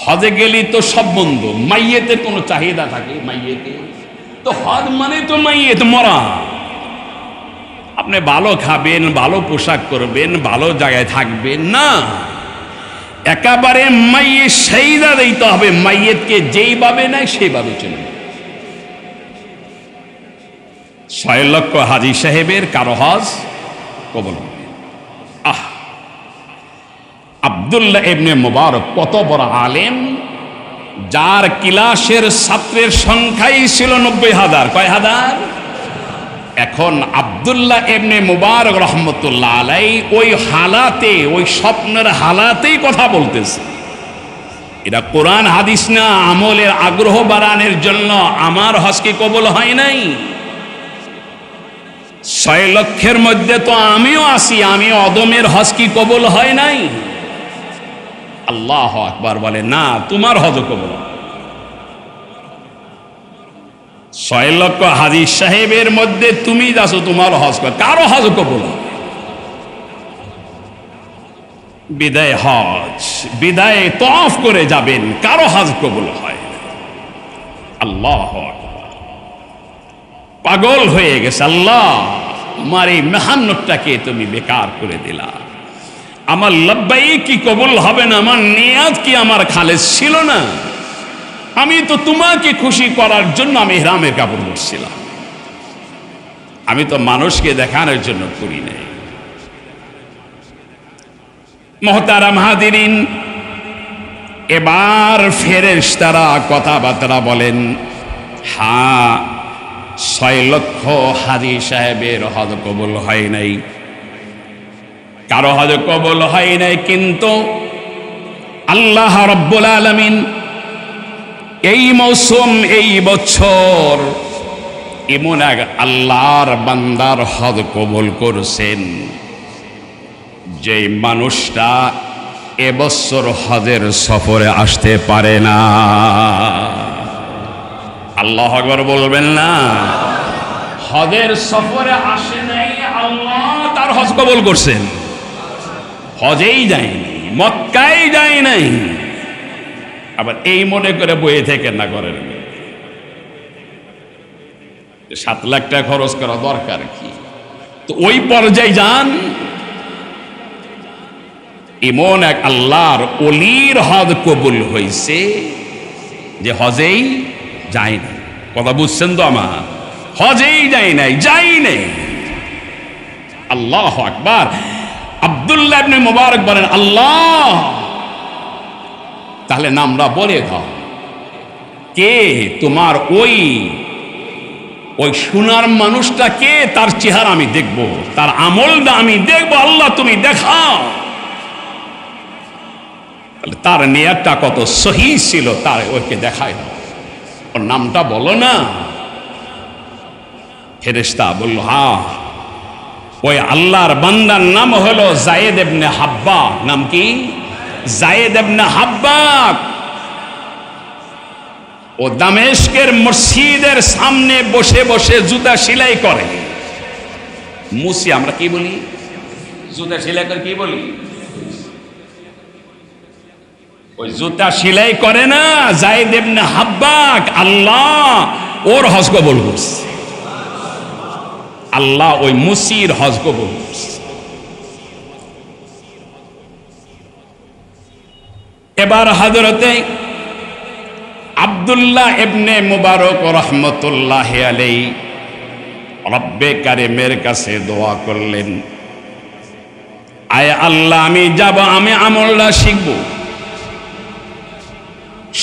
হজে গেলি তো সব বন্ধ, মাইয়েতের কোনো চাহিদা থাকে? মাইয়েতে তো হজ মানে তো মাইয়েত, মরা। আপনি ভালো খাবেন, ভালো পোশাক করবেন, ভালো জায়গায় থাকবেন না, একেবারে মাইয়ে সেইদা দিতে হবে। মাইয়েতকে যেইভাবে নেয় সেইভাবে চলে। 6 লক্ষ হাজী সাহেবের কারো হজ কবুল হবে। আব্দুল্লাহ ইবনে মুবারক কত বড় আলেম, যার ক্লাসের ছাত্রের সংখ্যাই ছিল 90,000। কয় হাজার? এখন আব্দুল্লাহ ইবনে মুবারক রহমতুল্লাহ আলাইহি ওই হালাতে, ওই স্বপ্নের হালাতেই কথা বলতেছে। এটা কোরআন হাদিস না, আমলের আগ্রহ বাড়ানোর জন্য। আমার হজ কি কবুল হয় নাই? 6 লক্ষের মধ্যে তো আমিও আছি, আমি অদমের হজ কি কবুল হয় নাই? আল্লাহু আকবার বলে, না, তোমার হজ কবুল। 6 লক্ষ হাজী সাহেবের মধ্যে তুমি যাচ্ছ, তোমার হজ, কারো হজ কবুল হবে। বিদায় হজ, বিদায় তওয়াফ করে যাবেন, কারো হজ কবুল হয় না। আল্লাহু আকবার, পাগল হয়ে গেছে। আল্লাহ, আমার এই মেহান্নতটাকে তুমি বেকার করে দিলা। আমার লব্বাইক কি কবুল হবে না? আমার নিয়াত কি আমার খালেস ছিল না? আমি তো তোমাকে খুশি করার জন্য আমি ইহরামের কাপড় পরছিলাম, আমি তো মানুষকে দেখানোর জন্য করি নাই। মুহতারাম হাজিরিন, এবার ফেরেশতারা কথাবার্তা বলেন, হ্যাঁ, 6 লক্ষ হাজী সাহেবের হজ কবুল হয় নাই, কারো হজ কবুল হয় নাই। কিন্তু আল্লাহ রাব্বুল আলামিন এই মৌসুম, এই বছর এমন এক আল্লাহর বান্দার হজ কবুল করছেন যে মানুষটা এবছর হজের সফরে আসতে পারে না। আল্লাহু আকবার বলবেন না? হজের সফরে আসে নাই, আল্লাহ তার হজ কবুল করছেন। হজেই যায় নাই, মক্কায় যায় নাই। আবার এই মনে করে বইয়ে থেকে না করেন 7 লাখ টাকা খরচ করা দরকার কি? তো ওই পর্যায়ে যান। এমন এক আল্লাহর ওলির হজ কবুল হয়েছে যে হজেই যায় না। কথা বুঝছেন তো আমার? হজেই যায় নাই, যাই নাই। আল্লাহু আকবার। আব্দুল্লাহ ইবনে মুবারক বলেন, আল্লাহ, তাহলে নামটা বলে দাও, কে তোমার ওই সোনার মানুষটা কে? তার চেহারা আমি দেখব, তার আমলটা আমি দেখব। আল্লাহ তুমি দেখাও। তার নিয়তটা কত সহি ছিল, তার ওকে দেখায় দাও, ওর নামটা বলো না। ফেরেশতা বলল, হ্যাঁ, ওই আল্লাহর বান্দার নাম হলো যায়েদ ইবনে হাব্বা। নাম কি? যায়েদ ইবনে হাব্বা। ও দামেস্কের মসজিদের সামনে বসে বসে জুতা সেলাই করে। মুসি আমরা কি বলি? জুতা সেলাই করে কি বলি? ওই জুতা সেলাই করে না, যায়েদ ইবনে হাব্বা, আল্লাহ ওর হজ কবুল করছে। আল্লাহ ওই মুসির হজ কবুল করছে। এবার হযরতে আব্দুল্লাহ ইবনে মুবারক রহমতুল্লাহ আলাইহি রব্বে কারিমের কাছে দোয়া করলেন, আয় আল্লাহ, আমি যাব, আমি আমলটা শিখব,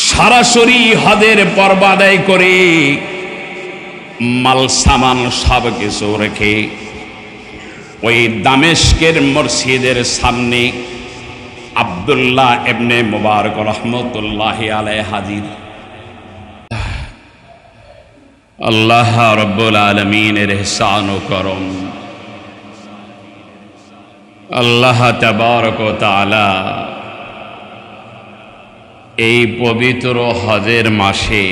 সরাসরি হজের পর্ব আদায় করে মাল সামান সব কিছু রেখে ওই দামেস্কের মসজিদের সামনে আব্দুল্লাহ ইবনে মুবারক রহমতুল্লাহ আলাইহি হাজির। আল্লাহ রাব্বুল আলামিনের ইহসান ও করম, আল্লাহ তাবারক ওয়া তাআলা এই পবিত্র হজের মাসে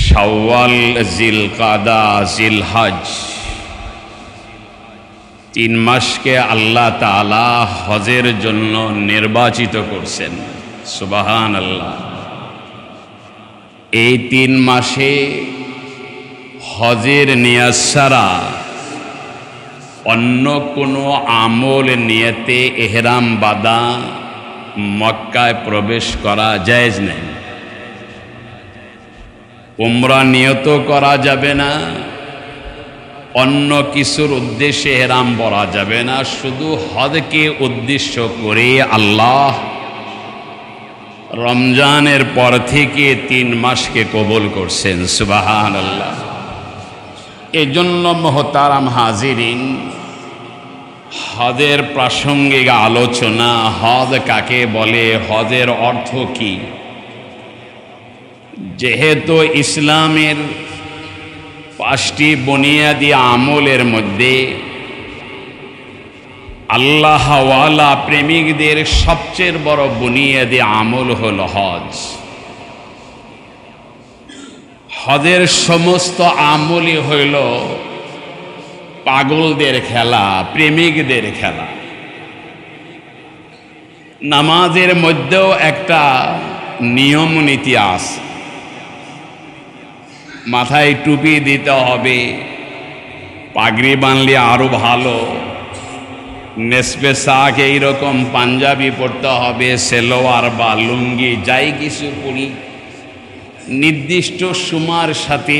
শাওয়াল, জিলকাদা, জিলহজ 3 মাসকে আল্লাহ তাআলা হজের জন্য নির্বাচিত করছেন। সুবহানাল্লাহ। এই 3 মাসে হজের নিয়াত ছাড়া অন্য কোনো আমল নিয়তে ইহরাম বাঁধা মক্কায় প্রবেশ করা জায়েজ নেই। উমরা নিয়ত করা যাবে না, অন্য কিছুর উদ্দেশ্যে ইহরাম পরা যাবে না, শুধু হজকে উদ্দেশ্য করে আল্লাহ রমজানের পর থেকে 3 মাসকে কবুল করছেন। সুবহানাল্লাহ। এই জন্য মোহতারাম হাজিরিন, হজের প্রাসঙ্গিক আলোচনা, হজ কাকে বলে, হজের অর্থ কি। যেহেতু ইসলামের 5টি বুনিয়াদি আমলের মধ্যে আল্লাহওয়ালা প্রেমিকদের সবচেয়ে বড় বুনিয়াদি আমল হল হজ। হজের সমস্ত আমলই হইল পাগলদের খেলা, প্রেমিকদের খেলা। নামাজের মধ্যেও একটা নিয়ম নীতি আছে, মাথায় টুপি দিতে হবে, পাগড়ি বানলে আরো ভালো, নেসবে শাক এইরকম পাঞ্জাবি পরতে হবে, সেলোয়ার বা লুঙ্গি যাই কিছু পরি, নির্দিষ্ট সময়ের সাথে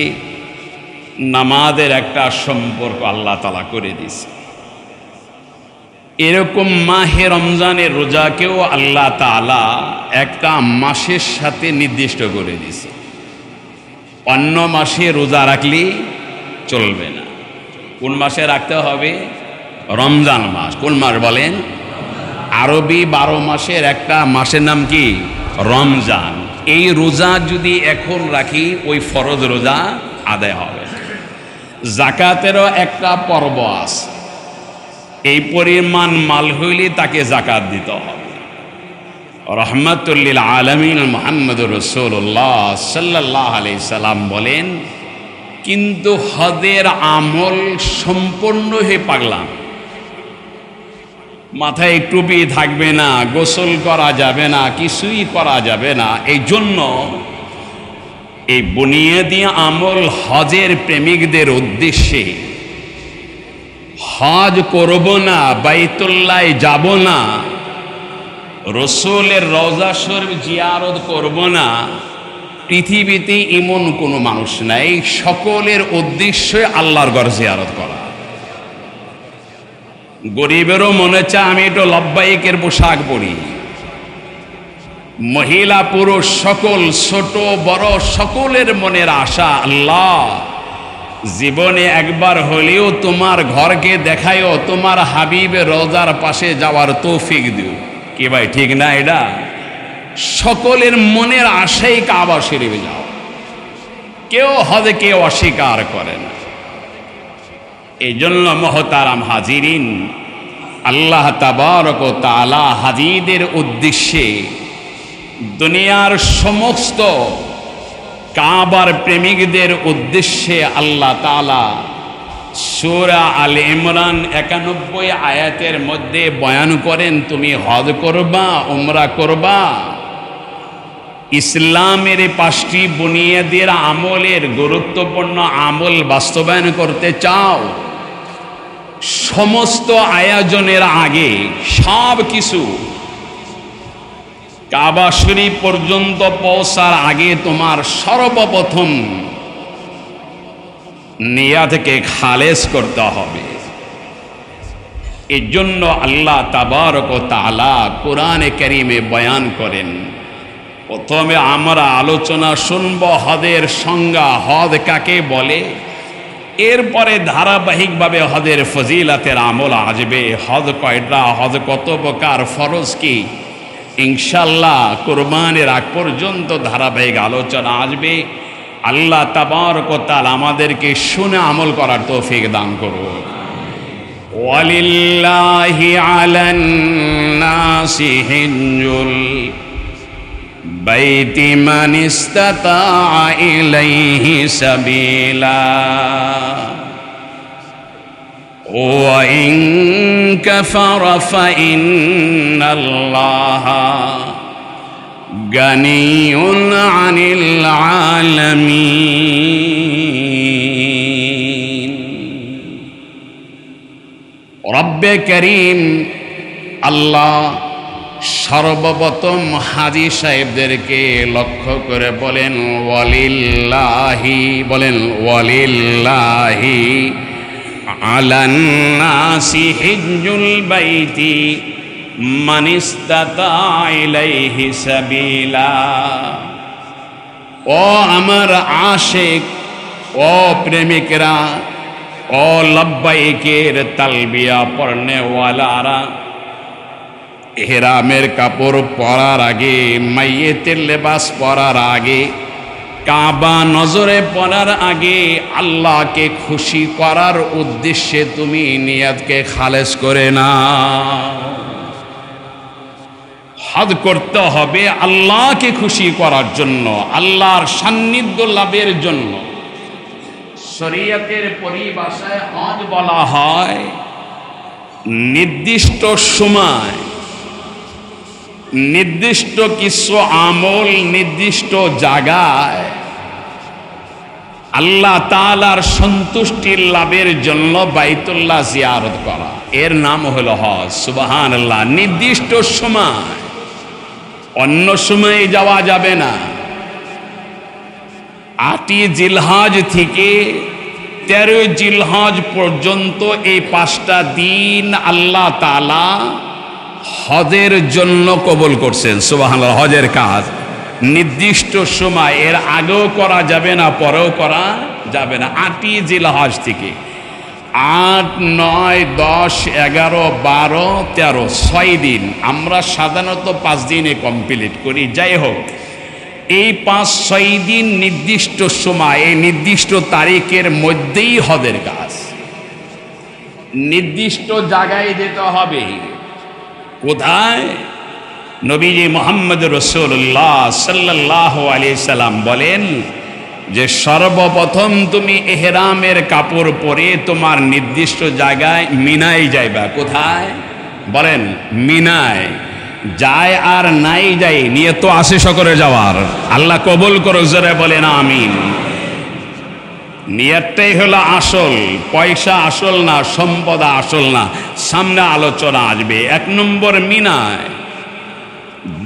নামাজের একটা সম্পর্ক আল্লাহ তাআলা করে দিয়েছে। এরকম মাহে রমজানের রোজাকেও আল্লাহ তাআলা একটা মাসের সাথে নির্দিষ্ট করে দিয়েছে। অন্য মাসে রোজা রাখলে চলবে না। কোন মাসে রাখতে হবে? রমজান মাস। কোন মাস বলেন? আরবি 12 মাসের একটা মাসের নাম কি? রমজান। এই রোজা যদি এখন রাখি ওই ফরজ রোজা আদায় হবে। জাকাতেরও একটা পর্ব আছে, এই পরিমাণ মাল হইলে তাকে জাকাত দিতে হবে। রহমাতুল লিল আলামিন মুহাম্মদুর রাসূলুল্লাহ সাল্লাল্লাহু আলাইহি সাল্লাম বলেন, কিন্তু হজের আমল সম্পূর্ণ হয়ে পাগলাম, মাথায় টুপি থাকবে না, গোসল করা যাবে না, কিছুই করা যাবে না। এই জন্য এই বুনিয়াদি আমল হজের প্রেমিকদের উদ্দেশ্যে, হজ করব না, বাইতুল্লাহ যাব না, রসুলের রওজা শরীফ জিয়ারত করব না, পৃথিবীতে এমন কোনো মানুষ নাই। সকলের উদ্দেশ্যে আল্লাহর ঘর জিয়ারত করা। গরিবেরও মনে চায় আমি একটু লব্বাইকের পোশাক পরি, মহিলা পুরুষ সকল, ছোট বড় সকলের মনের আশা, আল্লাহ জীবনে একবার হলেও তোমার ঘরকে দেখায়ও, তোমার হাবিবের রওজার পাশে যাওয়ার তৌফিক দিও। কি ভাই ঠিক না? এটা সকলের মনের আশাই কাবা শরীফে যাও। কেউ হজকে অস্বীকার করে না। এই জন্য মোহতারাম হাজিরিন, আল্লাহ তাবারক ও তাআলা হাজীদের উদ্দেশ্যে দুনিয়ার সমস্ত কাবার প্রেমিকদের উদ্দেশ্যে আল্লাহ তাআলা সূরা আলে ইমরান 91 আয়াতের মধ্যে বয়ান করেন, তুমি হজ করবা, উমরা করবা, ইসলামের 5টি বুনিয়াদের আমলের গুরুত্বপূর্ণ আমল বাস্তবায়ন করতে চাও, সমস্ত আয়োজনের আগে সব কিছু কাবা শরীফ পর্যন্ত পৌঁছার আগে তোমার সর্বপ্রথম নিয়াতকে খালেস করতে হবে। এর জন্য আল্লাহ তাবারক ও তাআলা কোরআনে কারীমে বয়ান করেন। প্রথমে আমরা আলোচনা শুনব হজের সংজ্ঞা, হজ কাকে বলে, এরপরে ধারাবাহিকভাবে হজের ফজিলাতের আমল আসবে। হজ কয়টা, হজ কত প্রকার, ফরজ কি, ইনশাআল্লাহ কুরবানির আগ পর্যন্ত ধারাবাহিক আলোচনা আসবে। আল্লাহ তাবারক ও তাআলা আমাদেরকে শুনে আমল করার তৌফিক দান করুন। ওয়ালিল্লাহি আলান নাসি হিজ্জুল বাইতি মান ইসতাতা ইলাইহি সাবিলা ওয়া ইন কাফারা ফাইন্নাল্লাহা গানিউন আনিল আলামিন। রব্বে করিম আল্লাহ সর্বপ্রথম হাজী সাহেবদেরকে লক্ষ্য করে বলেন ওয়ালিল্লাহি, বলেন ওয়ালিল্লাহি আলান নাসি হিজ্জুল বাইতি মান ইসতাতা ইলাইহি সাবিলা। ও আমার আশিক, ও প্রেমিকরা, ও লব্বাইকের তালবিয়া পড়নেওয়ালারা, ইহরামের কাপড় পরার আগে, মাইয়েতের লেবাস পরার আগে, কাবা নজরে পড়ার আগে আল্লাহকে খুশি করার উদ্দেশ্যে তুমি নিয়তকে খালেস করে নাও। হজ করতে হবে আল্লাহকে খুশি করার জন্য, আল্লাহর সান্নিধ্য লাভের জন্য। শরীয়তের পরিভাষায় হজ বলা হয় নির্দিষ্ট সময়, নির্দিষ্ট কিছু আমল, নির্দিষ্ট জায়গায় আল্লাহ তাআলার সন্তুষ্টি লাভের জন্য বাইতুল্লাহ জিয়ারত করা, এর নাম হলো হজ। সুবহানাল্লাহ। নির্দিষ্ট সময়, অন্য সময়ে যাওয়া যাবে না। 8ই জিলহজ থেকে 13 জিলহজ পর্যন্ত এই 5টা দিন আল্লাহ তাআলা হজের জন্য কবুল করছেন। সুবহানাল্লাহ। হজের কাজ নির্দিষ্ট সময়, এর আগেও করা যাবে না, পরেও করা যাবে না। 8ই জিলহজ থেকে 8, 9, 10, 11, 12, 13, 6 দিন। আমরা সাধারণত 5 দিনে কমপ্লিট করি। যাই হোক, এই 5-6 দিন নির্দিষ্ট সময়, এই নির্দিষ্ট তারিখের মধ্যেই হজের কাজ। নির্দিষ্ট জায়গায় যেতে হবে। কোথায়? নবীজি মুহাম্মদ রাসূলুল্লাহ সাল্লাল্লাহু আলাইহি সাল্লাম বলেন যে সর্বপ্রথম তুমি ইহরামের কাপড় পরে তোমার নির্দিষ্ট জায়গায় মিনায় যাইবা। কোথায়? বলেন মিনায়। যায় আর নাই যায়, নিয়ে তো আসে সকলে যাওয়ার। আল্লাহ কবুল করো, জোরে বলেন আমিন। নিয়তটাই হলো আসল, পয়সা আসল না, সম্পদ আসল না। সামনে আলোচনা আসবে। 1 নম্বর মিনায়,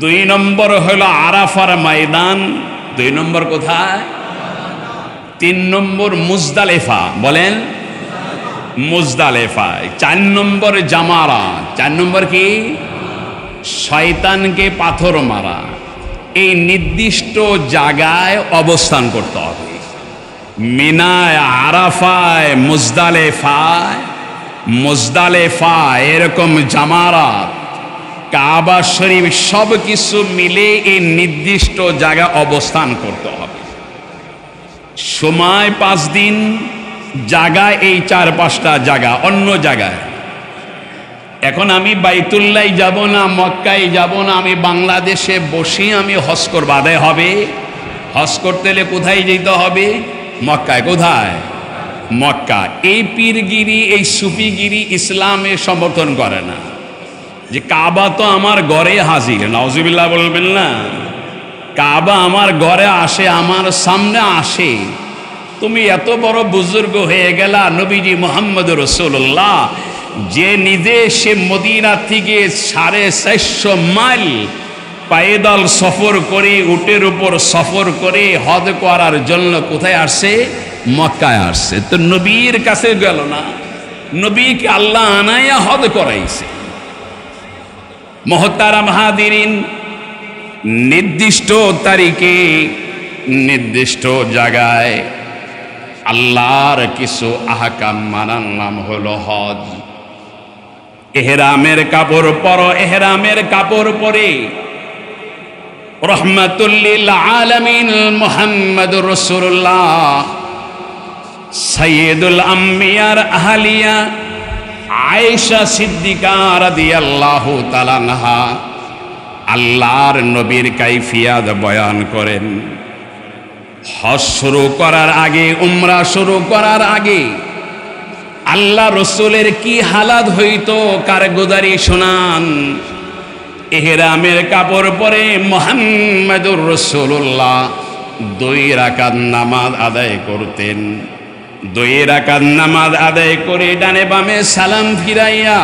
2 নম্বর হলো আরাফার ময়দান, 2 নম্বর কোথায়? 3 নম্বর মুজদালিফা, বলেন মুজদালিফায়। 4 নম্বর জামারা, 4 নম্বর কি? শয়তানকে পাথর মারা। এই নির্দিষ্ট জায়গায় অবস্থান করতে হবে। মিনায়, আরাফায়, মুজদালিফায় এরকম জামারাত, কাবা শরীফ সব কিছু মিলে এই নির্দিষ্ট জায়গায় অবস্থান করতে হবে। সময় 5 দিন, জায়গা এই 4-5টা জায়গা অন্য জায়গায়। এখন আমি বাইতুল্লাহ যাব না, মক্কায় যাব না, আমি বাংলাদেশে বসে আমি হজ করব। আদায় হবে? হজ করতে হলে কোথায় যেতে হবে? মক্কায়। কোথায়? মক্কা। এই পীরগিরি, এই সুফিগিরি ইসলামে সমর্থন করে না। যে কাবা তো আমার ঘরে হাজির, নাউজুবিল্লাহ বলবেন না। কাবা আমার ঘরে আসে, আমার সামনে আসে। তুমি এত বড় বুজুর্গ হয়ে গেলা, নবীজি মুহাম্মদ রাসূলুল্লাহ যে নিজে সে মদিনা থেকে 450 মাইল পায়দল সফর করে, উটের উপর সফর করে হজ করার জন্য কোথায় আসছে? মক্কায় আসছে। তো নবীর কাছে গেল না, নবীকে আল্লাহ আনায়া হজ করাইছে। মুহতারাম হাদিরিন, নির্দিষ্ট তারিখে নির্দিষ্ট জায়গায় আল্লাহর কিছু আহকাম মানার নাম হলো হজ। ইহরামের কাপড় পরো, ইহরামের কাপড় পরে রহমাতুল লিল আলামিন মুহাম্মদুর রাসূলুল্লাহ সাইয়্যিদুল আম্বিয়ার আহলিয়া আয়েশা সিদ্দিকা রাদিয়াল্লাহু তাআলা আনহা আল্লাহর নবীর কাইফিয়াত বয়ান করেন। হজ শুরু করার আগে, উমরা শুরু করার আগে আল্লাহ রসুলের কি হালাত হইতো কারগুজারি শোনান। ইহরামের কাপড় পরে মুহাম্মাদুর রাসূলুল্লাহ 2 রাকাত নামাজ আদায় করতেন। 2 রাকাত নামাজ আদায় করে ডানে বামে সালাম ফিরাইয়া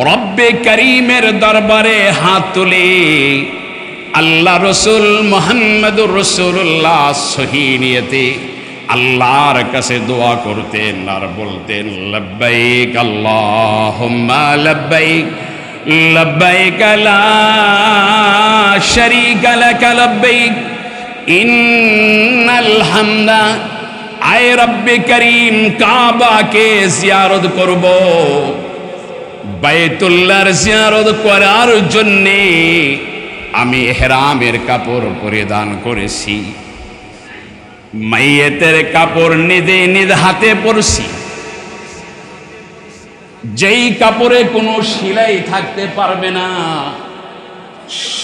রব্বে করিমের দরবারে হাত তুলে আল্লাহ রসুল মুহাম্মাদুর রাসূলুল্লাহ সহি নিয়তে আল্লাহর কাছে দোয়া করতেন আর বলতেন, লব্বাইক আল্লাহুম্মা লব্বাইক লব্বাইক লা শারীকা লাক লব্বাইক ইন্নাল হামদা। আয় রব্বে করিম, কাবাকে জিয়ারত করব, বাইতুল্লাহর জিয়ারত করার জন্যে আমি ইহরামের কাপড় পরিধান করেছি, মাইয়েতের কাপড় নিজে নিজ হাতে পরছি, যেই কাপড়ে কোনো সেলাই থাকতে পারবে না,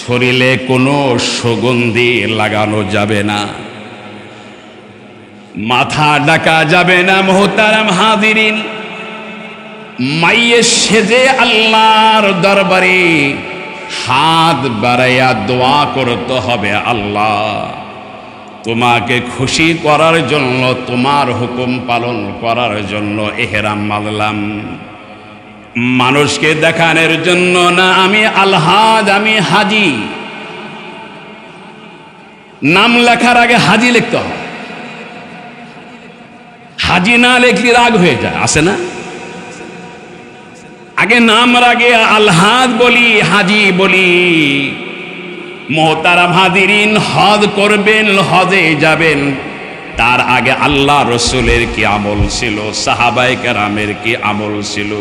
শরীরে কোনো সুগন্ধি লাগানো যাবে না, মাথা ঢাকা যাবে না। মুহতারাম হাজিরিন, মাইয়ে সেজে আল্লাহর দরবারে হাত বাড়াইয়া দোয়া করতে হবে, আল্লাহ তোমাকে খুশি করার জন্য, তোমার হুকুম পালন করার জন্য ইহরাম বাঁধলাম, মানুষকে দেখানোর জন্য না। আমি আলহাজ, আমি হাজি। নাম লেখার আগে হাজি লিখতে হবে, হাজি না লিখলে রাগ হয়ে যায়, আসে না? আগে নাম আগে আলহাজ বলি, হাজি বলি। মুহতারাম হাজিরিন, হজ করবেন, হজে যাবেন, তার আগে আল্লাহ রসুলের কি আমল ছিল, সাহাবায়ে কেরামের কি আমল ছিল।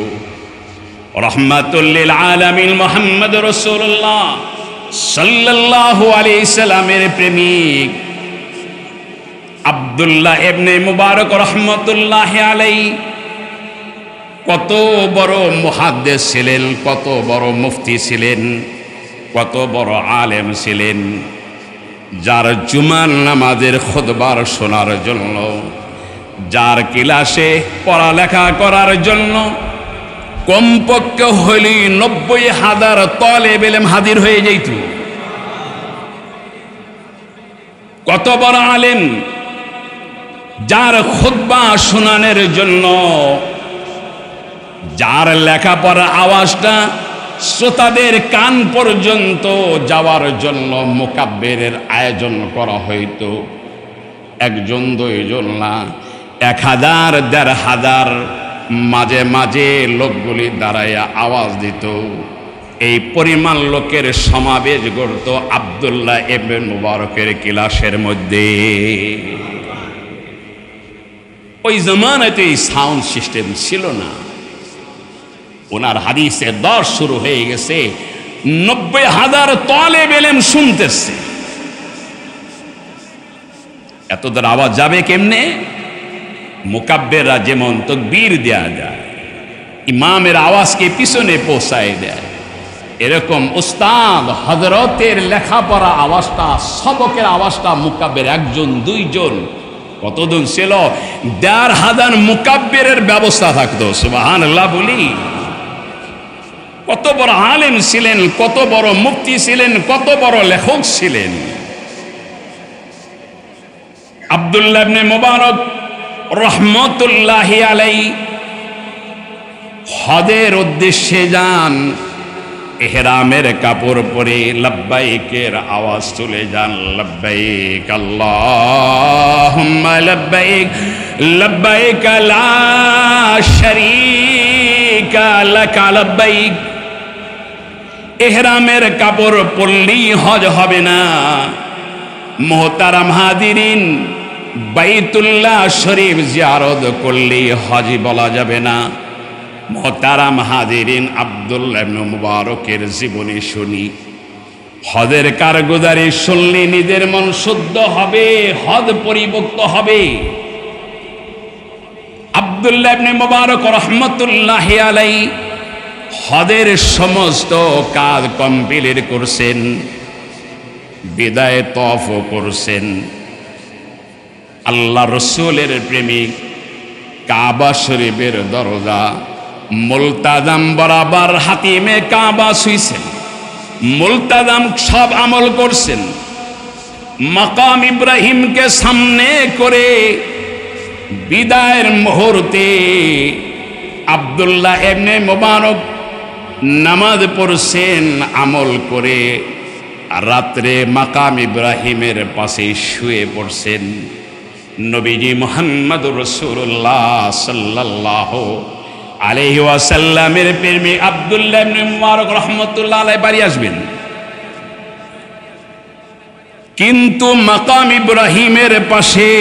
রহমাতুল লিল আলামিন মুহাম্মদ রাসূলুল্লাহ সাল্লাল্লাহু আলাইহি সাল্লামের প্রেমিক আব্দুল্লাহ ইবনে মুবারক রহমাতুল্লাহি আলাইহি কত বড় মুহাদ্দিস ছিলেন, কত বড় মুফতি ছিলেন, কত বড় আলেম ছিলেন, যার জুমার নামাজের খুতবার শোনার জন্য, যার ক্লাসে পড়ালেখা করার জন্য কমপক্ষে হইলে 90,000 তালেব ইলম হাজির হয়ে যেত। কত বড় আলেম, যার খুতবা শোনানোর জন্য, যার লেখাপড়ার আওয়াজটা শ্রোতাদের কান পর্যন্ত যাওয়ার জন্য মুকাব্বিরের আয়োজন করা হইতো। 1 জন 2 জন না, 1000 1500 মাঝে মাঝে লোকগুলি দাঁড়াইয়া আওয়াজ দিত। এই পরিমাণ লোকের সমাবেশ গড়ত আব্দুল্লাহ ইবনে মুবারকের ক্লাসের মধ্যে। ওই জামানাতে এই সাউন্ড সিস্টেম ছিল না। ওনার হাদিসের দর্শ শুরু হয়ে গেছে, 90,000 তালেব ইলম শুনতেছে। এত দূর আওয়াজ যাবে কেমনে? মুকাব্বিররা যেমন তাকবীর দেয়া যায়, ইমামের আওয়াজকে পিছনে পৌঁছায় দেয়, এরকম উস্তাদ হযরতের লেখাপড়া আওয়াজটা, সবকের আওয়াজটা মুকাব্বির 1 জন 2 জন, কতজন ছিল? 1,500 মুকাব্বিরের ব্যবস্থা থাকতো। সুবহানাল্লাহ বলি। কত বড় আলেম ছিলেন, কত বড় মুফতি ছিলেন, কত বড় লেখক ছিলেন। আব্দুল্লাহ ইবনে মুবারক রহমতুল্লাহি আলাইহি হজের উদ্দেশ্যে যান, ইহরামের কাপড় পরে লব্বাইকের আওয়াজ চলে যান, লব্বাইক আল্লাহুম্মা লব্বাইক লব্বাইক লা শারীকা লাক লব্বাইক। ইহরামের কাপড় পরলেই হজ হবে না। মুহতারাম হাজিরিন, বাইতুল্লাহ শরীফ জিয়ারত করলে হজ বলা যাবে না। মুহতারাম হাজিরিন, আব্দুল্লাহ ইবনে মুবারকের জীবনী শুনি, হজের কারগুজারি শুনলে নিজের মন শুদ্ধ হবে, হজ পরিপক্ত হবে। আব্দুল্লাহ ইবনে মুবারক রহমতুল্লাহি আলাইহি হজের সমস্ত কাজ কমপ্লিট করছেন, বিদায় তওয়াফও করছেন। আল্লাহ রসুলের প্রেমিক কাবা শরীফের দরজা মুলতাজাম বরাবর হাতিমে কাবা ছুঁইছেন। মুলতাজাম সব আমল করছেন। মাকাম ইব্রাহিমকে সামনে করে বিদায়ের মুহূর্তে আব্দুল্লাহ ইবনে মুবারক নামাজ পড়ছেন আমল করে, রাত্রে মাকাম ইব্রাহিমের পাশে শুয়ে পড়ছেন। নবীজি মুহাম্মদুর রাসূলুল্লাহ সাল্লাল্লাহু আলাইহি ওয়াসাল্লামের প্রেমিক আব্দুল্লাহ ইবনে মুবারক রাহমাতুল্লাহ আলাইহি বাড়ি আসবেন, কিন্তু মাকাম ইব্রাহিমের পাশে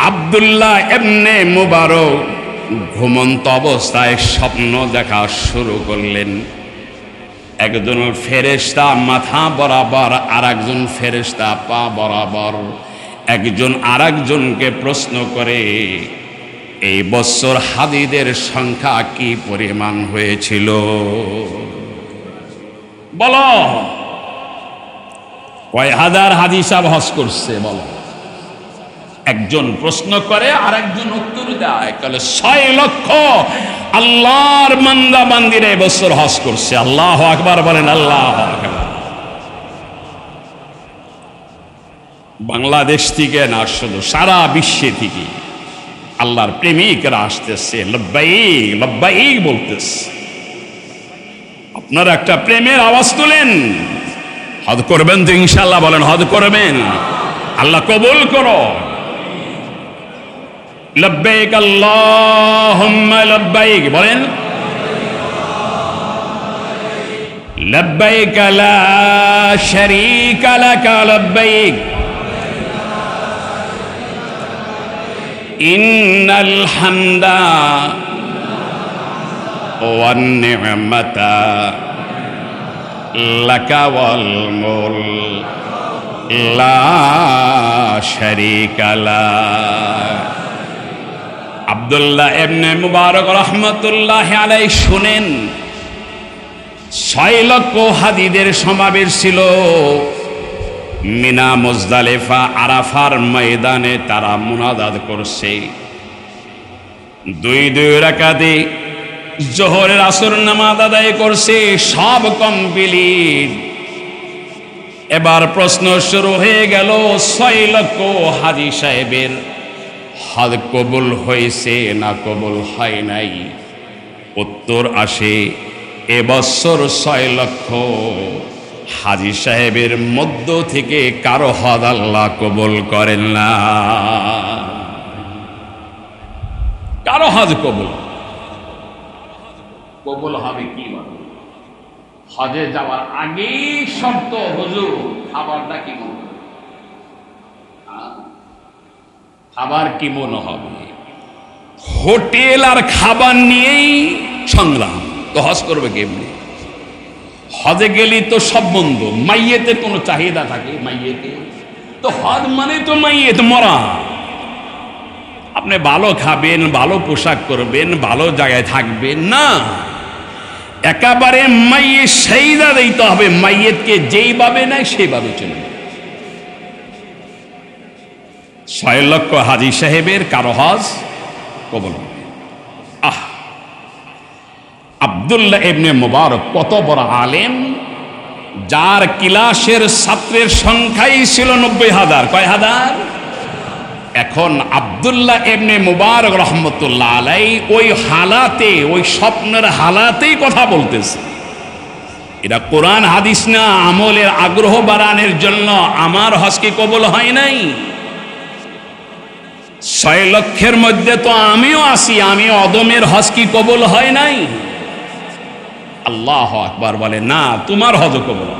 আব্দুল্লাহ ইবনে মুবারক ঘুমন্ত অবস্থায় স্বপ্ন দেখা শুরু করলেন। একজন ফেরেশতা মাথা বরাবর, আর একজন ফেরেশতা পা বরাবর, একজন আরেকজনকে প্রশ্ন করে, এই বছর হাজিদের সংখ্যা কি পরিমাণ হয়েছিল বলো? কয় হাজার হাজি সাহেব হজ করছে বলো? একজন প্রশ্ন করে আর একজন উত্তর দেয়, বলে 6 লক্ষ আল্লাহর বান্দা বান্দিরা এবছর হজ করছে। আল্লাহু আকবার বলেন, আল্লাহু আকবার। বাংলাদেশ থেকে না, শুধু সারা বিশ্বে থেকে আল্লাহর প্রেমিকরা আসতেছে, লব্বাইক লব্বাইক বলতেছে। আপনারা একটা প্রেমের আওয়াজ তুলেন, হজ করবেন তো ইনশাআল্লাহ? বলেন হজ করবেন, আল্লাহ কবুল করো। লব্বাইক আল্লাহুম্মা লব্বাইক বলেন, লব্বাইক লা শারীকা লাকা লব্বাইক ইন্নাল হামদা ওয়ান নি'মাতা লাকা ওয়াল মুলক লা শারীকা লাক। আব্দুল্লাহ ইবনে মুবারক রাহমাতুল্লাহি আলাইহি শুনেন, 6 লক্ষ হাজিদের সমাবেশ ছিল মিনা, মুজদালিফা, আরাফার ময়দানে। তারা মুনাজাত করছে, 2 রাকাতে জোহরের আসর নামাজ আদায় করছে, সব কমপ্লিট। এবার প্রশ্ন শুরু হয়ে গেল, 6 লক্ষ হাজি সাহেবের হজ কবুল হয়েছে না কবুল হয় নাই? উত্তর আসে, এবছর 6 লক্ষ হাজি সাহেবের মধ্য থেকে কারো হজ আল্লাহ কবুল করেন না। কারো হজ কবুল কবুল হবে কি বলে? হজে যাওয়ার আগেই শর্ত, হুজুর খাবারটা কি মনে হবে? খাবার কি মনে হবে? হোটেল আর খাবার নিয়েই সংগ্রাম। তো হজ করবে কেমনি? হজে গেলি তো সব বন্ধ। মাইয়েতে কোনো চাহিদা থাকে? মাইয়েতে তো হজ মানে তো মাইয়েত মরা। আপনি ভালো খাবেন, ভালো পোশাক করবেন, ভালো জায়গায় থাকবেন না, একেবারে মাইয়ের চাহিদা দিতে হবে। মাইয়েতকে যেইভাবে নেয় সেইভাবে চলবে। 6 লক্ষ হাজি সাহেবের কারো হজ কবুল হবে। আব্দুল্লাহ ইবনে মুবারক কত বড় আলেম, যার ক্লাসের ছাত্রের সংখ্যাই ছিল 90,000। কয় হাজার? এখন আব্দুল্লাহ ইবনে মুবারক রহমতুল্লাহ আলাইহি ওই হালাতে, ওই স্বপ্নের হালাতেই কথা বলতেছে। এটা কোরআন হাদিস না, আমলের আগ্রহ বাড়ানোর জন্য। আমার হজ কি কবুল হয় নাই? 6 লক্ষের মধ্যে তো আমিও আছি, আমি অদমের হজ কি কবুল হয় নাই? আল্লাহু আকবার বলে, না, তোমার হজ কবুল।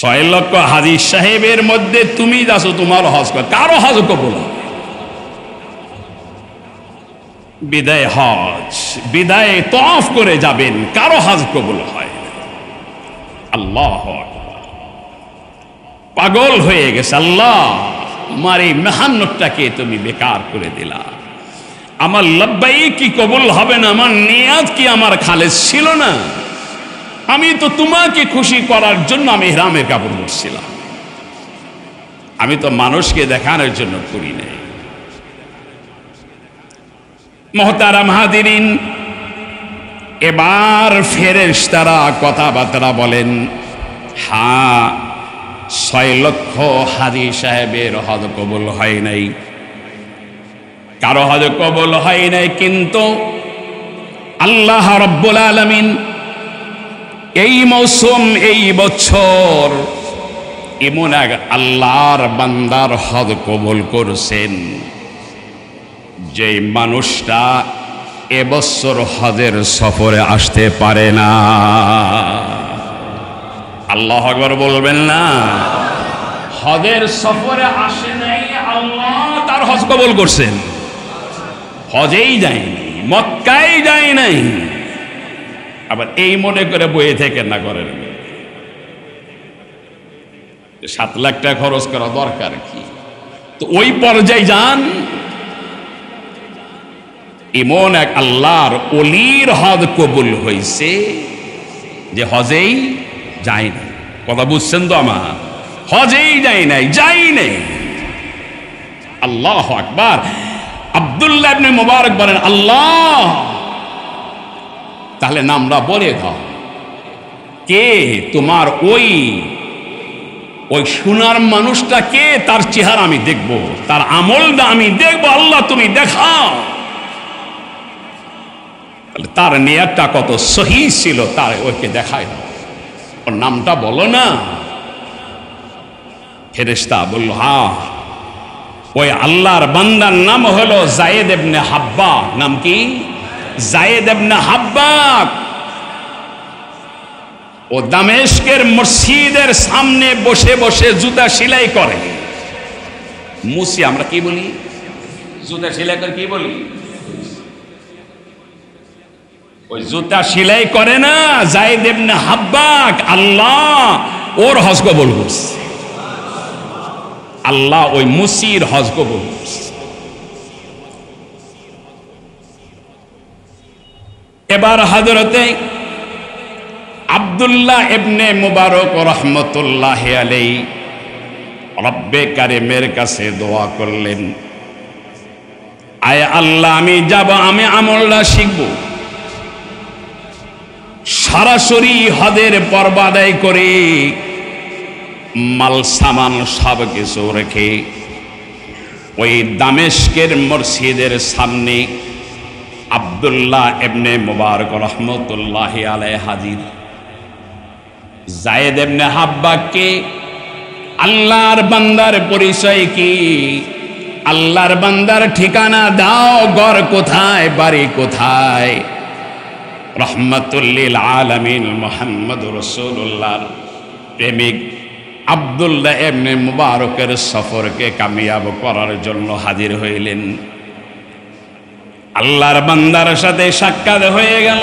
6 লক্ষ হাজি সাহেবের মধ্যে তুমি যাচ্ছ, তোমার হজ কারো হজ কবুল। বিদায় হজ, বিদায় তওয়াফ করে যাবেন, কারো হজ কবুল হয় না। আল্লাহু আকবার। পাগল হয়ে গেছে, আল্লাহ আমার এই মেহান্নতটাকে তুমি বেকার করে দিলা। আমার লব্বাইক কি কবুল হবে না? আমার নিয়াত কি আমার খালেস ছিল না? আমি তো তোমাকে খুশি করার জন্য আমি ইহরামের কাপড় পরছিলাম, আমি তো মানুষকে দেখানোর জন্য করি নাই। মুহতারাম হাজিরিন, এবার ফেরেশতারা কথাবার্তা বলেন, হ্যাঁ 6 লক্ষ হাজী সাহেবের হজ কবুল হয় নাই, কারো হজ কবুল হয় নাই, কিন্তু আল্লাহ রাব্বুল আলামিন এই মৌসুম এই বছর এমন এক আল্লাহর বান্দার হজ কবুল করছেন যে মানুষটা এবছর হজের সফরে আসতে পারে না। আল্লাহু আকবার বলবেন না? হজের সফরে আসে নাই, আল্লাহ তার হজ কবুল করছেন। হজেই যায় নাই, মক্কায় যায় নাই, আবার এই মনে করে বইয়ে থেকে না করেন 7 লাখ টাকা খরচ করা দরকার কি? তো ওই পর্যায়ে যান, এমন এক আল্লাহর ওলির হজ কবুল হয়েছে যে হজেই যায় না। কথা বুঝছেন তো আমার? হজেই যায় নাই, যাই নাই। আল্লাহু আকবার। আব্দুল্লাহ ইবনে মুবারক বলেন, আল্লাহ তাহলে নামটা বলে দাও, কে তোমার ওই সোনার মানুষটা কে, তার চেহারা আমি দেখব, তার আমলটা আমি দেখব, আল্লাহ তুমি দেখাও। তার নিয়তটা কত সহি ছিল, তার ওকে দেখায় দাও, ওর নামটা বলো না। ফেরেশতা বলল, হ্যাঁ ওই আল্লাহর বান্দার নাম হলো যায়েদ ইবনে হাব্বা। নাম কি? যায়েদ ইবনে হাব্বা। ও দামেস্কের মসজিদের সামনে বসে বসে জুতা সেলাই করে। মুসি আমরা কি বলি? জুতা সেলাই করে কি বলি? ওই জুতা সেলাই করে না যায়েদ ইবনে হাব্বা, আল্লাহ ওর হজ কবুল করছে। আল্লাহ ওই মুসির হজ কবুল করছে। এবার হযরতে আব্দুল্লাহ ইবনে মুবারক রাহমাতুল্লাহি আলাইহি রব্বে কারিমের কাছে দোয়া করলেন, আয় আল্লাহ আমি যাব, আমি আমলটা শিখব, সরাসরি হজের পর্ব আদায় করে মাল সামান সব কিছু রেখে ওই দামেস্কের মসজিদের সামনে আব্দুল্লাহ ইবনে মুবারক রাহমাতুল্লাহি আলাইহি হাজির। যায়েদ ইবনে হাব্বাকে আল্লাহর বান্দার পরিচয় কি, আল্লাহর বান্দার ঠিকানা দাও, ঘর কোথায়, বাড়ি কোথায়। রহমাতুল লিল আলামিন মুহাম্মদুর রাসূলুল্লাহর প্রেমিক আব্দুল্লাহ ইবনে মুবারকের সফরকে কামিয়াব করার জন্য হাজির হইলেন। আল্লাহর বান্দার সাথে সাক্ষাৎ হয়ে গেল।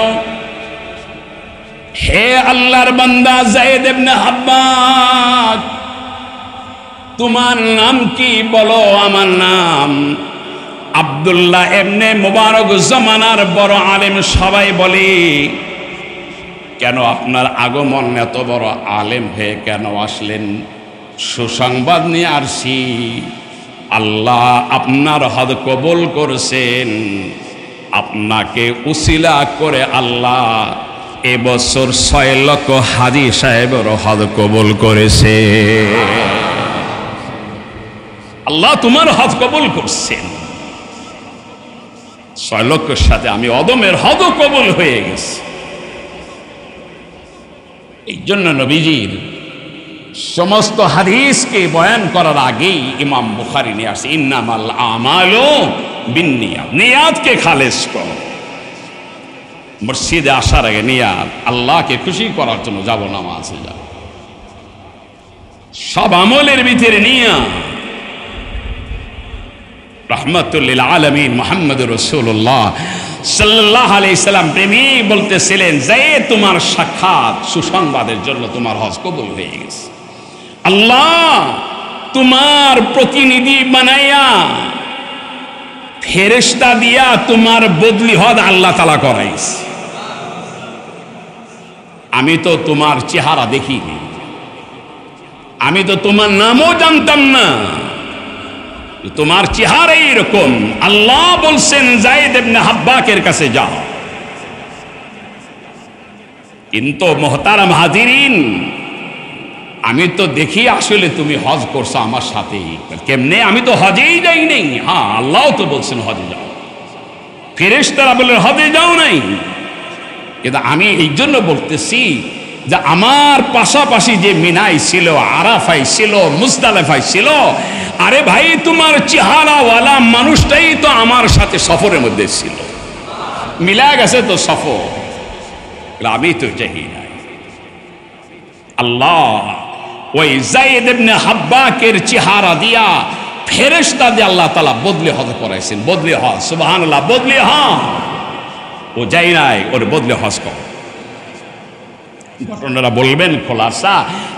হে আল্লাহর বান্দা যায়েদ ইবনে হাব্বা, তোমার নাম কি বলো? আমার নাম আব্দুল্লাহ ইবনে মুবারক, জমানার বড় আলেম। সবাই বলে, কেন আপনার আগমন, এত বড় আলেম হয়ে কেন আসলেন? সুসংবাদ নিয়ে আসছি, আল্লাহ আপনার হজ কবুল করছেন, আপনাকে উসিলা করে আল্লাহ এবছর 6 লক্ষ হাজী সাহেবের হজ কবুল করেছে। আল্লাহ তোমার হজ কবুল করছেন, 6 লক্ষের সাথে আমি অদমের হজ কবুল হয়ে গেছি। এই জন্য নবীজির সমস্ত হাদিসকে বয়ান করার আগেই ইমাম বুখারী নিয়ে আসে, ইন্নামাল আমালু বিন্নিয়াত, নিয়াতকে খালেস করো। মসজিদে আসার আগে নিয়াত, আল্লাহকে খুশি করার জন্য যাব, নামাজে যাব, সব আমলের ভিতরে নিয়াত। রাহমাতুল লিল আলামিন মুহাম্মদুর রাসূলুল্লাহ সাল্লাল্লাহু আলাইহি সাল্লাম প্রেমিক বলতেছিলেন, যে তোমার সাক্ষাৎ সুসংবাদের জন্য তোমার হজ কবুল হয়ে গেছে। আল্লাহ তোমার প্রতিনিধি বানাইয়া ফেরেশতা দিয়া তোমার বদলি হজ আল্লাহ তাআলা করাইছে। আমি তো তোমার চেহারা দেখিনি, আমি তো তোমার নামও জানতাম না, তোমার চেহারা এরকম। আল্লাহ বলছেন যায়েদ ইবনে হাব্বাকের কাছে যাও, কিন্তু মোহতারাম হাজিরিন, আমি তো দেখি আসলে তুমি হজ করছো আমার সাথেই। কেমনে? আমি তো হজেই যাই নাই। হ্যাঁ, আল্লাহ তো বলছেন হজে যাও, ফেরেশতারা বললেন হজে যাও নাই। কিন্তু আমি এই জন্য বলতেছি যে আমার পাশাপাশি যে মিনাই ছিল, আরাফাই ছিল, মুজদালিফাই ছিল, আরে ভাই তোমার চেহারাওয়ালা মানুষটাই তো আমার সাথে সফরের মধ্যে ছিল, মিলা গেছে তো সফর। আমি তো যাই নাই। আল্লাহ ওই যায়েদ ইবনে হাব্বাকের চেহারা দিয়া ফেরেশতা দিয়ে আল্লাহ তাআলা বদলে হজ করাইছেন। বদলে হজ, সুবহানাল্লাহ, বদলে হজ। ও যাই নাই, ওর বদলে হজ কর। ঘটনাটা বলবেন খোলাসা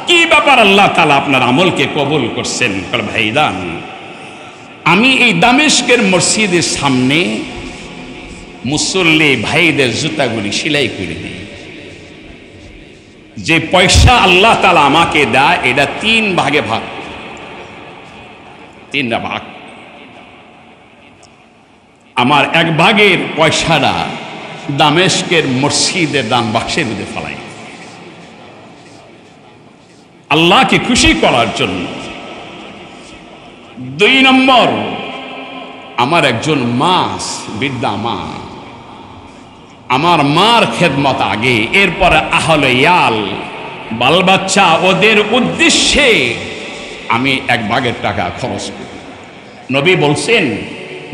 কি ব্যাপার? আল্লাহ তাআলা আপনার আমলকে কবুল করছেন। ভাইদান, আমি এই দামেস্কের মসজিদের সামনে মুসল্লি ভাইদের জুতাগুলি সেলাই করে দিই। যে পয়সা আল্লাহ তাআলা আমাকে দেয় এটা 3 ভাগে ভাগ, 3টা ভাগ। আমার 1 ভাগের পয়সাটা দামেস্কের মসজিদের দান বাক্সের মধ্যে ফেলাই, আল্লাহকে খুশি করার জন্য। 2 নম্বর, আমার একজন মা, বৃদ্ধা মা, আমার মার খেদমত আগে, এরপরে আহলে ইয়াল, বাল বাচ্চা, ওদের উদ্দেশ্যে আমি 1 ভাগের টাকা খরচ করি। নবী বলছেন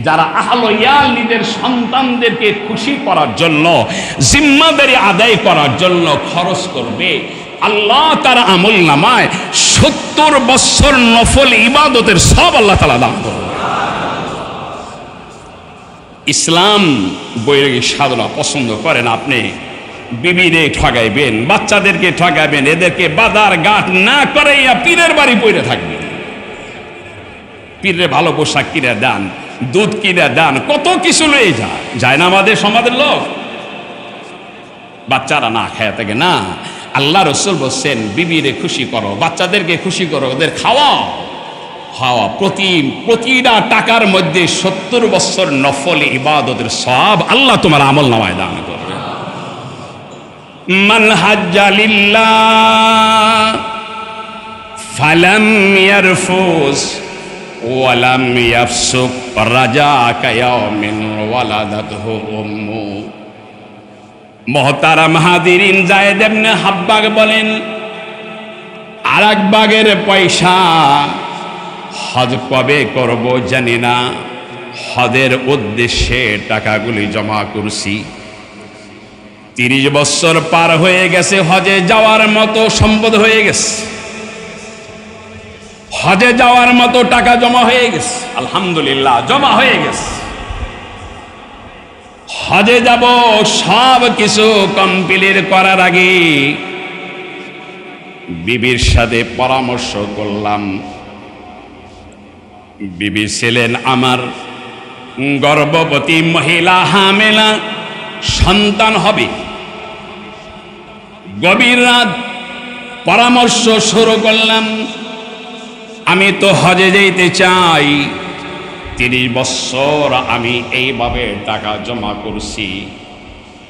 যারা আহলে ইয়াল নিজের সন্তানদেরকে খুশি করার জন্য, জিম্মাদারি আদায় করার জন্য খরচ করবে, আল্লাহ তার আমল নামায় 70 বছর নফল ইবাদতের সব আল্লাহ তাআলা দান করবে। ইসলাম বইয়ের সাধনা পছন্দ করেন। আপনি বিবিরে ঠগাইবেন, বাচ্চাদেরকে ঠগাইবেন, এদেরকে বাজার ঘাট না করাইয়া পীরের বাড়ি পড়ে থাকবেন। পীরের ভালো পোশাক কিনে দেন, দুধ কিনে দেন, কত কিছু লয়ে যায় না আমাদের সমাজের লোক। বাচ্চারা না খায় থাকে না। আল্লাহ রসুল বলছেন বিবিরে খুশি করো, বাচ্চাদেরকে খুশি করো, ওদের খাওয়াও। প্রতিটা টাকার মধ্যে 70 বছর নফল ইবাদতের সওয়াব আল্লাহ তোমার আমল নামায় দান করবে। মান হাজ্জা লিল্লাহ ফালাম ইয়ারফুস ওয়ালাম ইয়াফসুক রাজাকা ইয়াউমিন ওয়ালাদাতহু উম্মু। মুহতারাম হাজিরিন, যায়েদ ইবনে হাব্বাক বলেন আর 1 ভাগের পয়সা হজ কবে করব জানি না, হজের উদ্দেশ্যে টাকাগুলি জমা করছি। 30 বছর পার হয়ে গেছে, হজে যাওয়ার মতো সম্পদ হয়ে গেছে, হজে যাওয়ার মতো টাকা জমা হয়ে গেছে, আলহামদুলিল্লাহ জমা হয়ে গেছে। হজে যাব, সব কিছু কমপ্লিট করার আগে বিবির সাথে পরামর্শ করলাম। বিবি ছিলেন আমার গর্ভবতী মহিলা, হামেলা, সন্তান হবে। গভীর রাত পরামর্শ শুরু করলাম, আমি তো হজে যেতে চাই, 30 বছর আমি এইভাবে টাকা জমা করছি,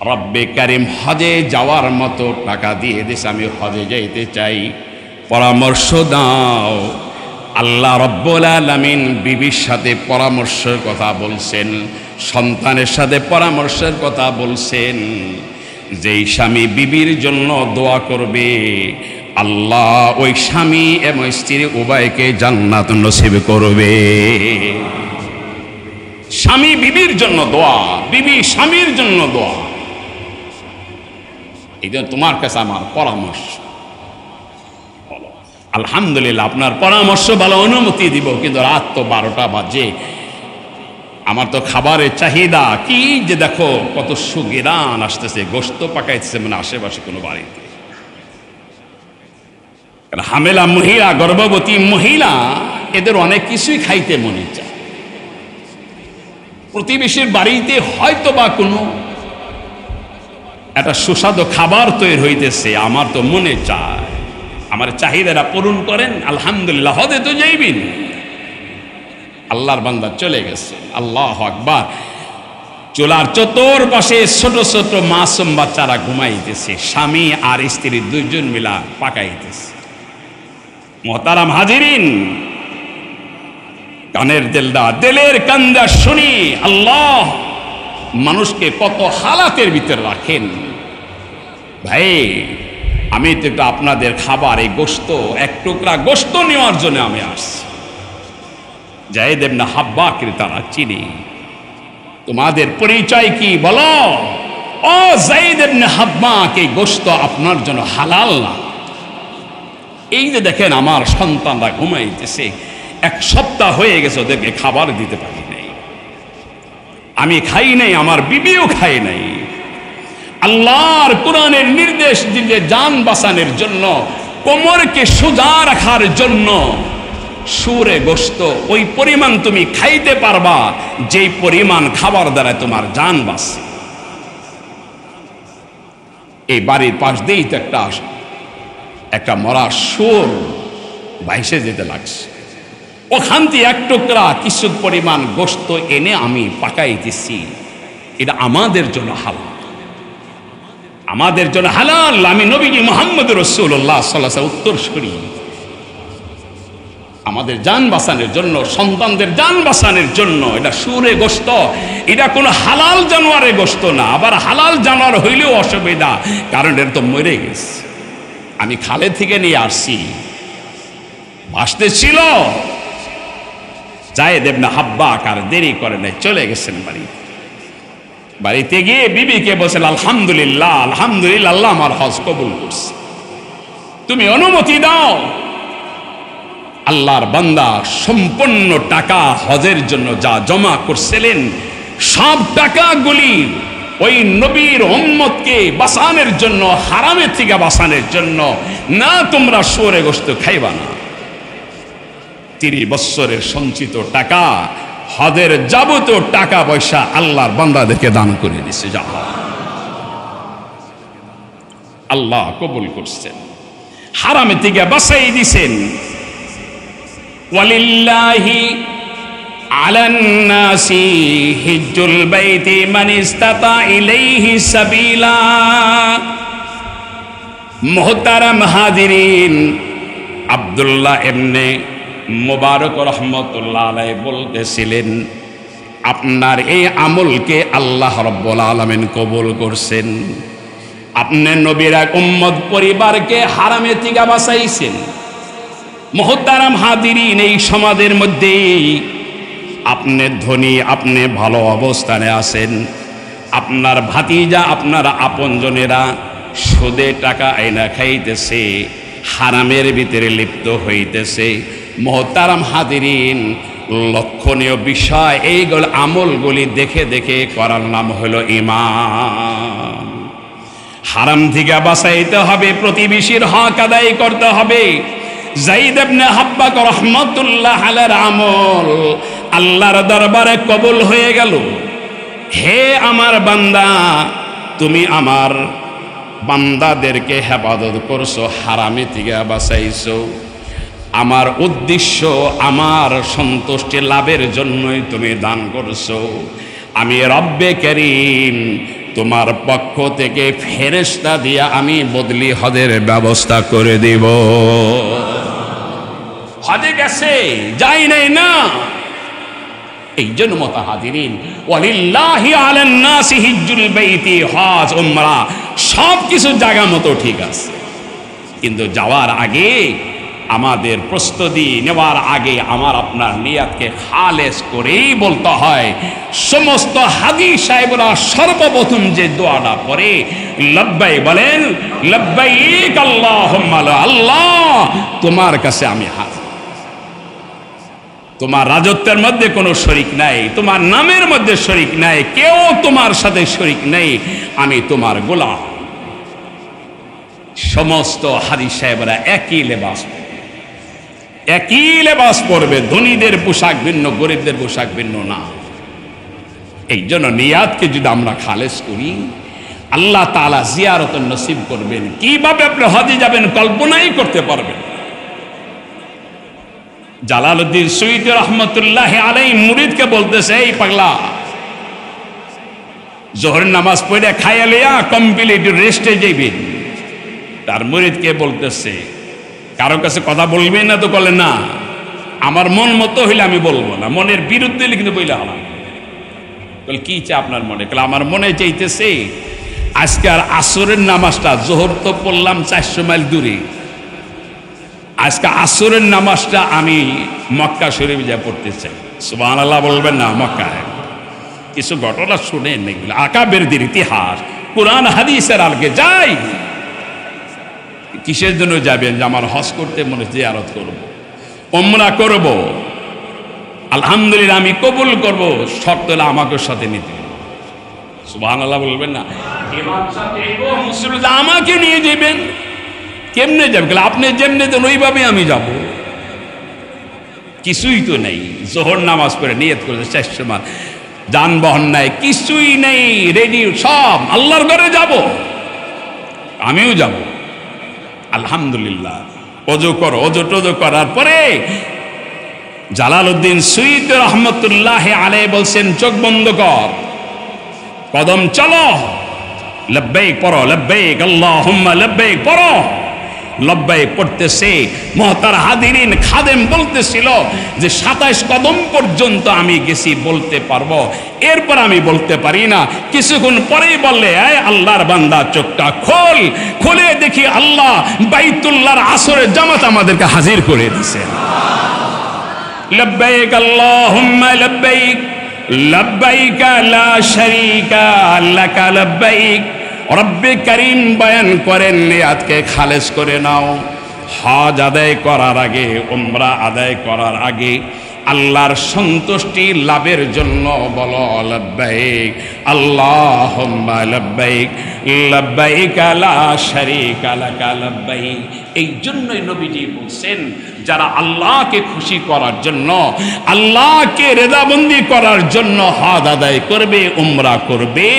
রব্বে কারিম হজে যাওয়ার মতো টাকা দিয়ে দিয়েছে, আমি হজে যেতে চাই, পরামর্শ দাও। আল্লাহ রব্বুল আলামিন বিবির সাথে পরামর্শের কথা বলছেন, সন্তানের সাথে পরামর্শের কথা বলছেন। যেই স্বামী বিবির জন্য দোয়া করবে, আল্লাহ ওই স্বামী এবং স্ত্রী উভয়কে জান্নাত নসিব করবে। স্বামী বিবির জন্য দোয়া, বিবি স্বামীর জন্য দোয়া। এই জন্য তোমার কাছে আমার পরামর্শ, আলহামদুলিল্লাহ আপনার পরামর্শ ভালো, অনুমতি দিব, কিন্তু রাত তো 12টা বাজে, আমার তো খাবারের চাহিদা কি যে দেখো কত সুগিরান আসতেছে, গোশত পাকাইতেছে মানে আশেপাশে কোনো বাড়িতে। হামেলা মহিলা, গর্ভবতী মহিলা, এদের অনেক কিছুই খাইতে মনে চায়। প্রতিবেশীর বাড়িতে হয়তো বা কোনো একটা সুস্বাদু খাবার তৈরি হইতেছে, আমার তো মনে চায়, আমার চাহিদাটা পূরণ করেন। আলহামদুলিল্লাহ হজে তো যাইবেন। আল্লাহর বান্দা চলে গেছে, আল্লাহু আকবার। চুলার চতুর্পাশে ছোট ছোট মাসুম বাচ্চারা ঘুমাইতেছে, স্বামী আর স্ত্রী দুইজন মিলা পাকাইতেছে। মোহতারাম হাজিরিন, কানের দিলের কান্দা শুনি আল্লাহ মানুষকে কত হালাতের ভিতর রাখেন। ভাই, আমি তো একটু আপনাদের খাবার এই গোশত, এক টুকরা গোশত নেওয়ার জন্য আমি আসছি। যায়েদ ইবনে হাব্বাকে তারা চিনি। তোমাদের পরিচয় কি বলো? ও যায়েদ ইবনে হাব্বাকে গোশত আপনার জন্য হালাল না। এই যে দেখেন আমার সন্তানরা ঘুমাইতেছে, এক সপ্তাহ হয়ে গেছে ওদেরকে খাবার দিতে পারি নাই, আমি খাই নাই, আমার বিবিও খাই নাই। আল্লাহর কোরআনের নির্দেশ দিলে জান বাঁচানোর জন্য, কোমরকে সোজা রাখার জন্য সুরে গোশত ওই পরিমাণ তুমি খাইতে পারবা যেই পরিমাণ খাবার দ্বারা তোমার জান বাঁচে। এই বাড়ির পাশ দিয়েই তো একটা মরা সুর ভাইসে যেতে লাগছে, ওখান থেকে এক টুকরা কিছু পরিমাণ গোশত এনে আমি পাকাইতেছি। এটা আমাদের জন্য হালাল, আমাদের জন্য হালাল। আমি নবীজি মুহাম্মদ রাসূলুল্লাহ সাল্লাল্লাহু আলাইহি ওয়াসাল্লাম উত্তরসূরি। আমাদের জান বাঁচানোর জন্য, সন্তানদের জান বাঁচানোর জন্য এটা সুরে গোশত, এটা কোনো হালাল জানোয়ারের গোশত না। আবার হালাল জানোয়ার হইলেও অসুবিধা, কারণ এটা তো মরে গেছে। আমি খালে থেকে নিয়ে আসছি, ভাসতে ছিল। যায়েদ ইবনে হাব্বাক আর দেরি করে নাই, চলে গেছেন বাড়িতে গিয়ে বিবিকে বলছেন আলহামদুলিল্লাহ, আলহামদুলিল্লাহ, আল্লাহ আমার হজ কবুল করছে, তুমি অনুমতি দাও। আল্লাহর বান্দা সম্পূর্ণ টাকা হজের জন্য যা জমা করছিলেন, সব টাকাগুলি ওই নবীর উম্মতকে বাঁচানোর জন্য, হারামের থেকে বাঁচানোর জন্য। না তোমরা শুয়োরের গোশত খাইবা না। 30 বছরের সঞ্চিত টাকা, হজের যাবতীয় টাকা পয়সা আল্লাহর বান্দাদেরকে দান করে দিছে। যা আল্লাহ কবুল করছেন, হারামের থেকে বাঁচাই দিছেন। ওয়ালিল্লাহি আলান নাসি হিজ্জুল বাইতি মান ইসতাতা ইলাইহি সাবিলা। মুহতারাম হাজিরিন, আব্দুল্লাহ ইবনে মুবারক রাহমাতুল্লাহ আলাইহি বলতেছিলেন, আপনার এই আমলকে আল্লাহ রাব্বুল আলামিন কবুল করছেন। আপনি নবীর এক উম্মত পরিবারকে হারামে থেকে বাঁচাইছেন। মুহতারাম হাজিরিন, এই সমাজের মধ্যে আপনি ধনী, আপনি ভালো অবস্থানে আছেন, আপনার ভাতিজা, আপনার আপনজনেরা সুদে টাকা আইনা খাইতেছে, হারামের ভিতরে লিপ্ত হইতেছে। মুহতারাম হাজিরিন, লক্ষণীয় বিষয় এইগুলো আমলগুলি দেখে দেখে করার নাম হলো ঈমান। হারাম থেকে বাঁচাইতে হবে, প্রতিবেশীর হক আদায় করতে হবে। যায়েদ ইবনে হাব্বাক রাহমাতুল্লাহ আলাইহির আমল আল্লাহর দরবারে কবুল হয়ে গেল। হে আমার বান্দা, তুমি আমার বান্দাদেরকে হেফাজত করছো, হারামে থেকে বাঁচাইছো। আমার উদ্দেশ্য, আমার সন্তুষ্টি লাভের জন্যই তুমি দান করছো। আমি রব্বে কারীম তোমার পক্ষ থেকে ফেরেশতা দিয়ে আমি বদলি হজের ব্যবস্থা করে দিব। হজে গেছে, যাই নাই না। এই জন্য মত হাজিরিন, ওয়ালিল্লাহি আলান নাসি হিজ্জুল বাইতি, হজ উমরা সব কিছু জায়গা মতো ঠিক আছে, কিন্তু যাওয়ার আগে, আমাদের প্রস্তুতি নেওয়ার আগে আমার আপনার নিয়াতকে খালেস করেই বলতে হয়। সমস্ত হাজি সাহেবরা সর্বপ্রথম যে দোয়াটা পড়ে, লব্বাই বলেন, লব্বাইক আল্লাহুম্মা, আল্লাহ তোমার কাছে আমি হাজির। তোমার রাজত্বের মধ্যে কোনো শরিক নাই, তোমার নামের মধ্যে শরিক নাই, কেউ তোমার সাথে শরিক নেই, আমি তোমার গোলাম। সমস্ত হাজি সাহেবরা একই লেবাস পরবে, ধনীদের পোশাক ভিন্ন, গরিবদের পোশাক ভিন্ন না। এই জন্য নিয়াতকে যদি আমরা খালেস করি, আল্লাহ তাআলা জিয়ারত নসিব করবেন। কিভাবে আপনি হজে যাবেন কল্পনাই করতে পারবেন। জালালউদ্দিন সুয়ুতী রহমতুল্লাহ আলাইহি মুরিদকে বলতেছে, এই পাগলা, জোহরের নামাজ পড়ে খাইয়া লইয়া কমপ্লিট রেস্টে যাইবেন। তার মুরিদকে বলতেছে, কারো কাছে কথা বলবেন না তো? বলে না, আমার মন মতো হইলে আমি বলবো না, মনের বিরুদ্ধে হলে কিন্তু বইলে হলাম। বলে কি চা আপনার মনে? বলে আমার মনে চাইতেছে আজকে আর আসরের নামাজটা, জোহর তো পড়লাম 400 মাইল দূরে, আজকে আসরের নামাজটা আমি মক্কা শরীফ যা পড়তে চাই। সুবহানাল্লাহ বলবেন না? মক্কায় কিছু ঘটনা শুনেন, এগুলো আকাবেরদের ইতিহাস, কোরআন হাদিসের আলোকে যাই। কিসের জন্য যাবেন? যে আমার হজ করতে মনে জিয়ারত করব, উমরা করব, আলহামদুলিল্লাহ আমি কবুল করব, শর্ত হলে আমাকে সাথে নিতে। সুবহানাল্লাহ বলবেন না? আমাকে নিয়ে যাবেন। কেমনে যাবেন? আপনি যেমনে দেন ওইভাবে আমি যাব। কিছুই তো নেই, জোহর নামাজ পড়ে নিয়ত করেছে 400 মাইল, যানবাহন নাই, কিছুই নেই, রেডি সব, আল্লাহর ঘরে যাব, আমিও যাব। আলহামদুলিল্লাহ ওযু করো, ওযু টযু করার পরে জালালউদ্দিন সুয়ুতী রহমতুল্লাহ আলাইহি বলছেন, চোখ বন্ধ কর, কদম চলো, লব্বাইক পড়ো, লব্বাইক আল্লাহুম্মা লব্বাইক পড়ো। লব্বাইক পড়তেছে, মুহতার হাদিরিন খাদেম বলতেছিল যে 27 কদম পর্যন্ত আমি গেছি, বলতে পারবো, এরপর আমি বলতে পারি না। কিছুক্ষণ পরেই বললে, এই আল্লাহর বান্দা চোখটা খোল। খুলে দেখি আল্লাহ বাইতুল্লাহর আসরের জামাত আমাদেরকে হাজির করে দিয়েছে। লব্বাইক আল্লাহুম্মা লব্বাইক, লব্বাইক লা শারীকা লাকা লব্বাইক। রব্বে করিম বয়ান করেন, নিয়াতকে খালেস করে নাও। হজ আদায় করার আগে, উমরা আদায় করার আগে আল্লাহর সন্তুষ্টি লাভের জন্য বলো লব্বাইক আল্লাহুম্মা লব্বাইক, লব্বাইক লা শারীকা লাকা লব্বাইক। এই জন্যই নবীজি বলছেন, যারা আল্লাহকে খুশি করার জন্য, আল্লাহকে রেজাবন্দি করার জন্য হজ আদায় করবে, উমরা করবে,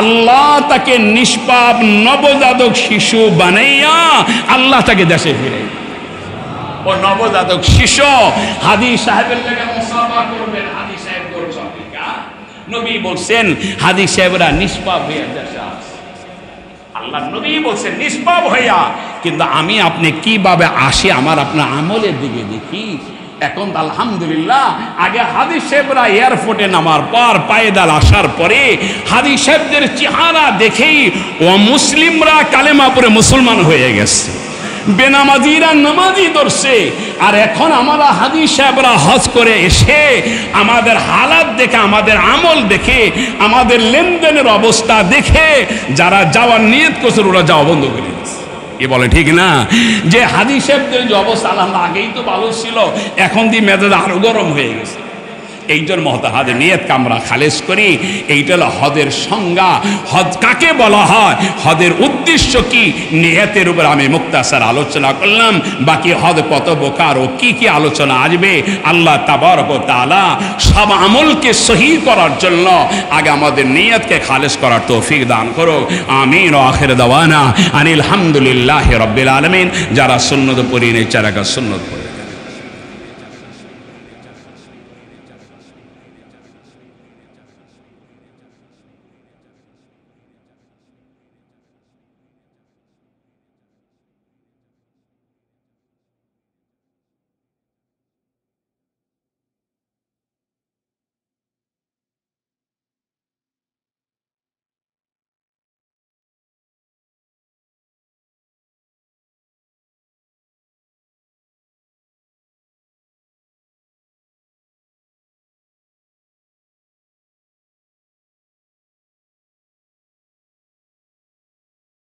আল্লাহ তাকে নিষ্পাপ নবজাতক শিশু বানাইয়া আল্লাহ তাকে দেশে ফিরে। ও নবজাতক শিশু হাদি সাহেবের লেগে মুসাফা করবেন, হাদি সাহেব করছেন, নবী বলছেন হাদি সাহেবরা নিষ্পাপ হইয়া দেশে আসে। আল্লাহ নবী বলছেন নিষ্পাপ হইয়া, কিন্তু আমি আপনি কিভাবে আসি আমার আপনার আমলের দিকে দেখি। এখন আলহামদুলিল্লাহ, আগে হাদি সাহেবরা এয়ারপোর্টে নামার পর, পায়দাল আসার পরে হাদি সাহেবদের চেহারা দেখেই ও মুসলিমরা কালেমা পড়ে মুসলমান হয়ে গেছে, বেনামাজিরা নামাজি ধরছে। আর এখন আমরা হাদি সাহেবরা হজ করে এসে আমাদের হালাত দেখে, আমাদের আমল দেখে, আমাদের লেনদেনের অবস্থা দেখে যারা যাওয়ার নিয়ত করছে ওরা যাওয়া বন্ধ করে দিচ্ছে। এ বলে ঠিক না? যে হাদি সাহেবদের যে অবস্থা আল্লাহ আগেই তো ভালো ছিল, এখন দিয়ে মেজাজ আরো গরম হয়ে গেছে। এই জন্য মহতাহাদের নিয়তকে আমরা খালেস করি। এইটা হলো হজের সংজ্ঞা। হজ কাকে বলা হয়, হজের উদ্দেশ্য কি, নিয়তের উপর আমি মুক্তাসার আলোচনা করলাম। বাকি হজ কত প্রকার ও কি কি আলোচনা আসবে, আল্লাহ তাবারক ওয়া তাআলা সব আমলকে সহি করার জন্য আগে আমাদের নিয়তকে খালেস করার তৌফিক দান করো। আমিন। ওয়া আখির দাওয়ানা আনিল হামদুলিল্লাহি রাব্বিল আলামিন। যারা সুন্নত পড়ি নেই, চারাকা সুন্নত পড়ে।